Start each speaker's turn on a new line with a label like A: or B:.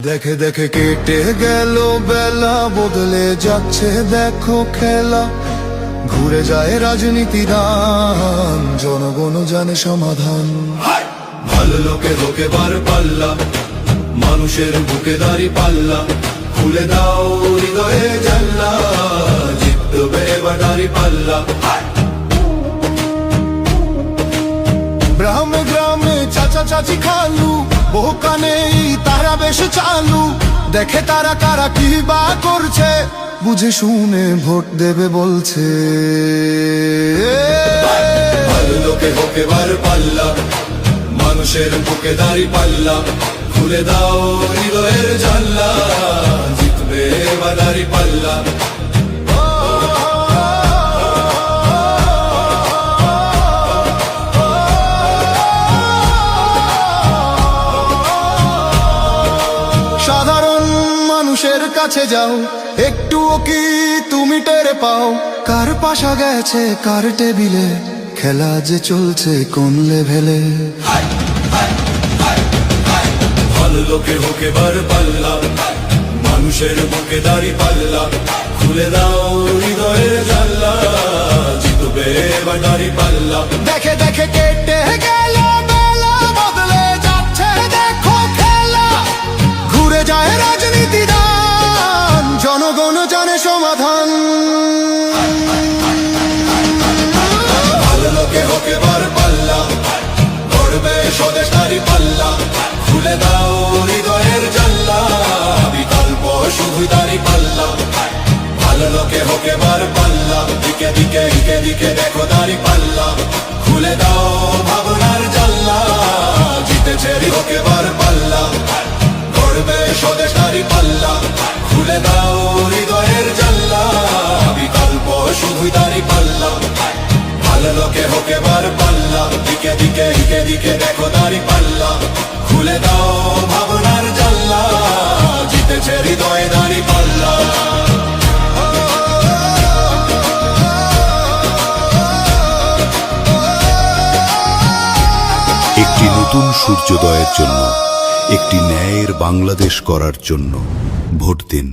A: দেখে দেখে কেটে গেল বেলা, বদলে যাচ্ছে দেখো খেলা। ঘুরে যায় রাজনীতি দান, জনগণ জানে সমাধান। ভালো লোকে হোকে বার পাল্লা, মানুষের বুকে দাঁড়ি পাল্লা। খুলে দাও হৃদয়ে জানলা, জিতবে এবার দাঁড়ি পাল্লা। গ্রামে গ্রামে চাচা চাচি খালু, বহু কানে তারা বেশ চালু। দেখে তারা কারা কি বা করছে, বুঝে শুনে ভোট দেবে বলছে। ভালো লোকে হোকে বার পাল্লা, মানুষের বুকে দাঁড়ি পাল্লা। খুলে দাও হৃদয়ের জানলা, জিতবে এবার দাঁড়ি পাল্লা। সাধারণ মানুষের কাছে যাও, একটুও কি তুমি টের পাও? কার পাশা গেছে কার টেবিলে, খেলা যে চলছে কোন লেভেলে। ভালো লোকে হোকে বার পাল্লা, মানুষের বুকে দাঁড়ি পাল্লা। খুলে দাও হৃদয়ের জানলা, জিতবে এবার দাঁড়ি পাল্লা। দেখে দেখে কেটে গেল বেলা, বদলে যাচ্ছে দেখো খেলা। ঘুরে যায় রাজনীতি দান, জনগণ জানে সমাধান। ভালো লোকে হোকে বার পাল্লা, করবে স্বদেশ দাঁড়ি পাল্লা। খুলে দাও হৃদয়ের জানলা, বিকল্প শুধু দাঁড়ি পাল্লা। ভালো লোকে হোকে বার পাল্লা, দিকে দিকে দিকে দিকে দেখো দাঁড়ি পাল্লা। খুলে দাও ভাবনার জানলা, জিতেছে হোকে বার পাল্লা। করবে স্বদেশ দাঁড়ি পাল্লা। খুলে দাও হৃদয়ের জানলা, বিকল্প শুধু দাঁড়ি পাল্লা। ভালো লোকে হোকে বার পাল্লা, দিকে দিকে দিকে দিকে দেখো দাঁড়ি পাল্লা। খুলে দাও ভাবনার জানলা, জিতেছে হৃদয়ে দাঁড়ি পাল্লা।
B: একটি নতুন সূর্যোদয়ের জন্য, একটি ন্যায়ের বাংলাদেশ করার জন্য ভোট দিন।